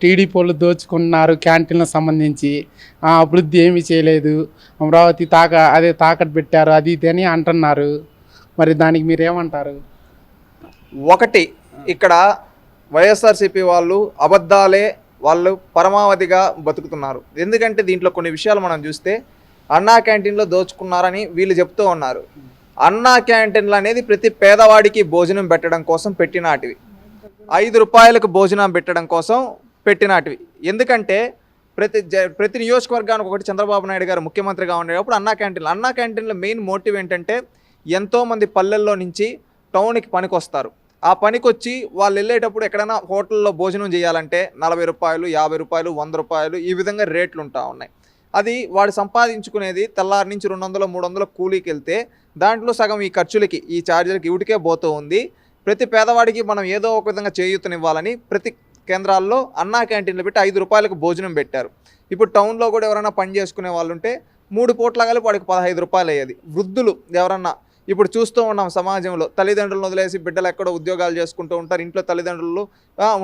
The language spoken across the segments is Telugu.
టీడీపీ వాళ్ళు దోచుకున్నారు క్యాంటీన్లకు సంబంధించి. అభివృద్ధి ఏమీ చేయలేదు. అమరావతి తాకట్టు పెట్టారు అది ఇది అని అంటున్నారు. మరి దానికి మీరేమంటారు? ఒకటి ఇక్కడ వైఎస్ఆర్సీపీ వాళ్ళు అబద్ధాలే వాళ్ళు పరమావధిగా బతుకుతున్నారు. ఎందుకంటే దీంట్లో కొన్ని విషయాలు మనం చూస్తే అన్నా క్యాంటీన్లో దోచుకున్నారని వీళ్ళు చెప్తూ ఉన్నారు. అన్నా క్యాంటీన్లు అనేది ప్రతి పేదవాడికి భోజనం పెట్టడం కోసం పెట్టినాటివి. 5 రూపాయలకు భోజనం పెట్టడం కోసం పెట్టినాటివి. ఎందుకంటే ప్రతి నియోజకవర్గానికి ఒకటి చంద్రబాబు నాయుడు గారు ముఖ్యమంత్రిగా ఉండేటప్పుడు అన్నా క్యాంటీన్ల మెయిన్ మోటివ్ ఏంటంటే ఎంతోమంది పల్లెల్లో నుంచి టౌన్కి పనికి వస్తారు. ఆ పనికి వచ్చి వాళ్ళు వెళ్ళేటప్పుడు ఎక్కడైనా హోటల్లో భోజనం చేయాలంటే 40 రూపాయలు, 50 రూపాయలు, 100 రూపాయలు ఈ విధంగా రేట్లు ఉంటా ఉన్నాయి. అది వాడు సంపాదించుకునేది తెల్లారి నుంచి 200, 300 కూలీకి వెళ్తే దాంట్లో సగం ఈ ఖర్చులకి ఈ ఛార్జీలకి ఇవిటికే పోతూ ఉంది. ప్రతి పేదవాడికి మనం ఏదో ఒక విధంగా చేయూతనివ్వాలని ప్రతి కేంద్రాల్లో అన్నా క్యాంటీన్లు పెట్టి 5 రూపాయలకు భోజనం పెట్టారు. ఇప్పుడు టౌన్లో కూడా ఎవరైనా పని చేసుకునే వాళ్ళు ఉంటే 3 పూట్ల కలిపి వాడికి 15 రూపాయలు అయ్యేది. వృద్ధులు ఎవరన్నా ఇప్పుడు చూస్తూ ఉన్నాం సమాజంలో తల్లిదండ్రులను వదిలేసి బిడ్డలు ఎక్కడో ఉద్యోగాలు చేసుకుంటూ ఉంటారు, ఇంట్లో తల్లిదండ్రులు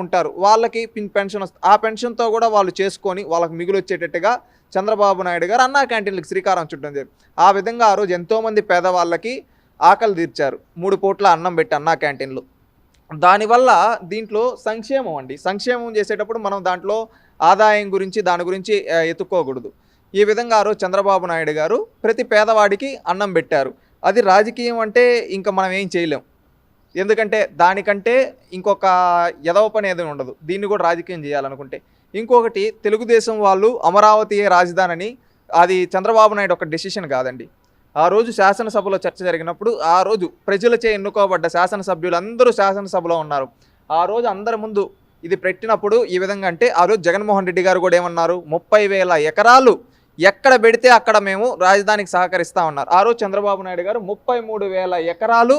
ఉంటారు, వాళ్ళకి పెన్షన్ వస్తుంది. ఆ పెన్షన్తో కూడా వాళ్ళు చేసుకొని వాళ్ళకి మిగులు వచ్చేటట్టుగా చంద్రబాబు నాయుడు గారు అన్నా క్యాంటీన్లకు శ్రీకారం చుట్టడం జరిగింది. ఆ విధంగా ఆ రోజు ఎంతోమంది పేదవాళ్ళకి ఆకలి తీర్చారు 3 పూట్ల అన్నం పెట్టి అన్నా క్యాంటీన్లు. దానివల్ల దీంట్లో సంక్షేమం చేసేటప్పుడు మనం దాంట్లో ఆదాయం గురించి దాని గురించి ఎత్తుక్కోకూడదు. ఈ విధంగా ఆ రోజు చంద్రబాబు నాయుడు గారు ప్రతి పేదవాడికి అన్నం పెట్టారు. అది రాజకీయం అంటే ఇంకా మనం ఏం చేయలేం. ఎందుకంటే దానికంటే ఇంకొక ఎదవ పని ఏదైనా ఉండదు దీన్ని కూడా రాజకీయం చేయాలనుకుంటే. ఇంకొకటి తెలుగుదేశం వాళ్ళు అమరావతియే రాజధాని, అది చంద్రబాబు నాయుడు ఒక డెసిషన్ కాదండి. ఆ రోజు శాసనసభలో చర్చ జరిగినప్పుడు ఆ రోజు ప్రజలచే ఎన్నుకోబడ్డ శాసనసభ్యులు అందరూ శాసనసభలో ఉన్నారు. ఆ రోజు అందరి ముందు ఇది పెట్టినప్పుడు ఈ విధంగా అంటే ఆ రోజు జగన్మోహన్ రెడ్డి గారు కూడా ఏమన్నారు, 30,000 ఎకరాలు ఎక్కడ పెడితే అక్కడ మేము రాజధానికి సహకరిస్తా ఉన్నారు. ఆ రోజు చంద్రబాబు నాయుడు గారు 33,000 ఎకరాలు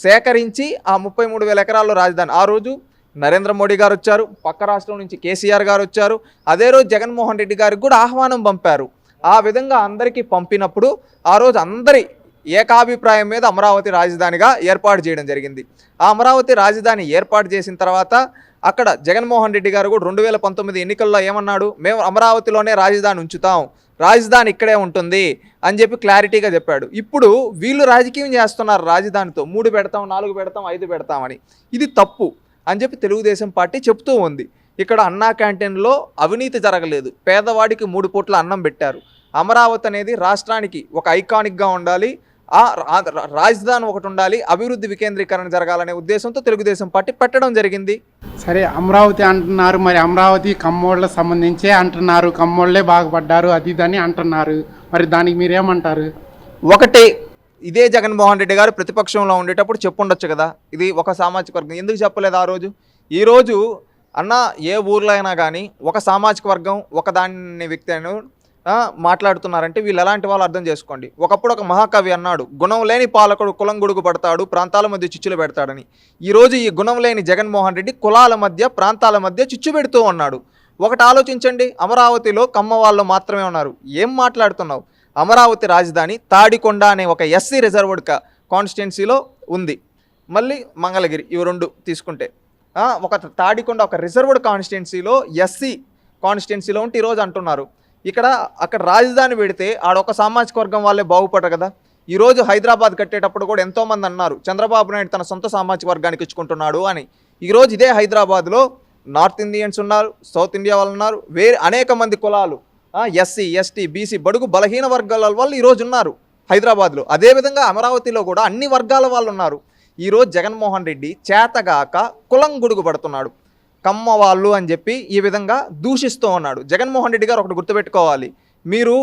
సేకరించి ఆ 33,000 ఎకరాల్లో రాజధాని. ఆ రోజు నరేంద్ర మోడీ గారు వచ్చారు, పక్క రాష్ట్రం నుంచి కేసీఆర్ గారు వచ్చారు, అదే రోజు జగన్మోహన్ రెడ్డి గారికి కూడా ఆహ్వానం పంపారు. ఆ విధంగా అందరికీ పంపినప్పుడు ఆ రోజు అందరి ఏకాభిప్రాయం మీద అమరావతి రాజధానిగా ఏర్పాటు చేయడం జరిగింది. ఆ అమరావతి రాజధాని ఏర్పాటు చేసిన తర్వాత అక్కడ జగన్మోహన్ రెడ్డి గారు కూడా 2019 ఎన్నికల్లో ఏమన్నాడు, మేము అమరావతిలోనే రాజధాని ఉంచుతాం, రాజధాని ఇక్కడే ఉంటుంది అని చెప్పి క్లారిటీగా చెప్పాడు. ఇప్పుడు వీళ్ళు రాజకీయం చేస్తున్నారు రాజధానితో, 3 పెడతాం, 4 పెడతాం, 5 పెడతామని. ఇది తప్పు అని చెప్పి తెలుగుదేశం పార్టీ చెప్తూ ఉంది. ఇక్కడ అన్నా క్యాంటీన్లో అవినీతి జరగలేదు, పేదవాడికి 3 పూట్ల అన్నం పెట్టారు. అమరావతి అనేది రాష్ట్రానికి ఒక ఐకానిక్గా ఉండాలి, రాజధాని ఒకటి ఉండాలి, అభివృద్ధి వికేంద్రీకరణ జరగాలనే ఉద్దేశంతో తెలుగుదేశం పార్టీ పెట్టడం జరిగింది. సరే, అమరావతి అంటున్నారు, మరి అమరావతి కమ్మోళ్ళకి సంబంధించే అంటున్నారు, కమ్మోళ్ళే బాగుపడ్డారు అది ఇదని అంటున్నారు. మరి దానికి మీరేమంటారు? ఒకటి, ఇదే జగన్మోహన్ రెడ్డి గారు ప్రతిపక్షంలో ఉండేటప్పుడు చెప్పుండొచ్చు కదా, ఇది ఒక సామాజిక వర్గం, ఎందుకు చెప్పలేదు ఆ రోజు? ఈరోజు అన్న ఏ ఊర్లో అయినా కానీ ఒక సామాజిక వర్గం ఒక దాని వ్యక్తి అని మాట్లాడుతున్నారంటే వీళ్ళు ఎలాంటి వాళ్ళు అర్థం చేసుకోండి. ఒకప్పుడు ఒక మహాకవి అన్నాడు, గుణం లేని పాలకుడు కులం గొడుగు పడతాడు, ప్రాంతాల మధ్య చిచ్చులు పెడతాడని. ఈరోజు ఈ గుణం లేని జగన్మోహన్ రెడ్డి కులాల మధ్య ప్రాంతాల మధ్య చిచ్చు పెడుతూ ఉన్నాడు. ఒకటి ఆలోచించండి, అమరావతిలో కమ్మ వాళ్ళు మాత్రమే ఉన్నారు. ఏం మాట్లాడుతున్నావు? అమరావతి రాజధాని తాడికొండ అనే ఒక ఎస్సీ రిజర్వ్డ్ కాన్స్టిట్యున్సీలో ఉంది, మళ్ళీ మంగళగిరి, ఇవి 2 తీసుకుంటే ఒక తాడికొండ ఒక రిజర్వ్డ్ కాన్స్టిట్యున్సీలో ఎస్సీ కాన్స్టిట్యున్సీలో ఉంటే ఈరోజు అంటున్నారు. అక్కడ రాజధాని పెడితే ఆడొక సామాజిక వర్గం వాళ్ళే బాగుపడరు కదా. ఈరోజు హైదరాబాద్ కట్టేటప్పుడు కూడా ఎంతోమంది అన్నారు చంద్రబాబు నాయుడు తన సొంత సామాజిక వర్గానికి ఇచ్చుకుంటున్నాడు అని. ఈరోజు ఇదే హైదరాబాద్లో నార్త్ ఇండియన్స్ ఉన్నారు, సౌత్ ఇండియా వాళ్ళు ఉన్నారు, అనేక మంది కులాలు ఎస్సీ, ఎస్టీ, బీసీ, బడుగు బలహీన వర్గాల వాళ్ళు ఈరోజు ఉన్నారు హైదరాబాద్లో. అదేవిధంగా అమరావతిలో కూడా అన్ని వర్గాల వాళ్ళు ఉన్నారు. ఈరోజు జగన్మోహన్ రెడ్డి చేతగాక కులం గొడుగు పడుతున్నాడు, కమ్మ వాళ్ళు అని చెప్పి ఈ విధంగా దూషిస్తూ ఉన్నాడు. జగన్మోహన్ రెడ్డి గారు ఒకటి గుర్తుపెట్టుకోవాలి, మీరు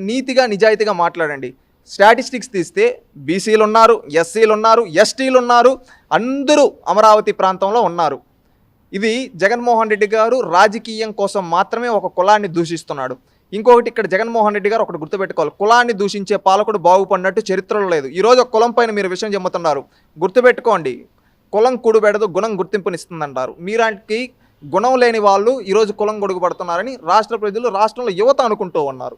నీతిగా నిజాయితీగా మాట్లాడండి. స్టాటిస్టిక్స్ తీస్తే బీసీలు ఉన్నారు, ఎస్సీలు ఉన్నారు, ఎస్టీలు ఉన్నారు, అందరూ అమరావతి ప్రాంతంలో ఉన్నారు. ఇది జగన్మోహన్ రెడ్డి గారు రాజకీయం కోసం మాత్రమే ఒక కులాన్ని దూషిస్తున్నాడు. ఇంకొకటి, ఇక్కడ జగన్మోహన్ రెడ్డి గారు ఒకటి గుర్తుపెట్టుకోవాలి, కులాన్ని దూషించే పాలకుడు బాగుపడినట్టు చరిత్రలో లేదు. ఈరోజు ఒక కులం పైన మీరు విషయం చెమ్ముతున్నారు, గుర్తుపెట్టుకోండి, కులం కూడుబెడదు గుణం గుర్తింపునిస్తుందంటారు. మీలాంటి గుణం లేని వాళ్ళు ఈరోజు కులం గొడుగు పడుతున్నారని రాష్ట్ర ప్రజలు, రాష్ట్రంలో యువత అనుకుంటూ ఉన్నారు.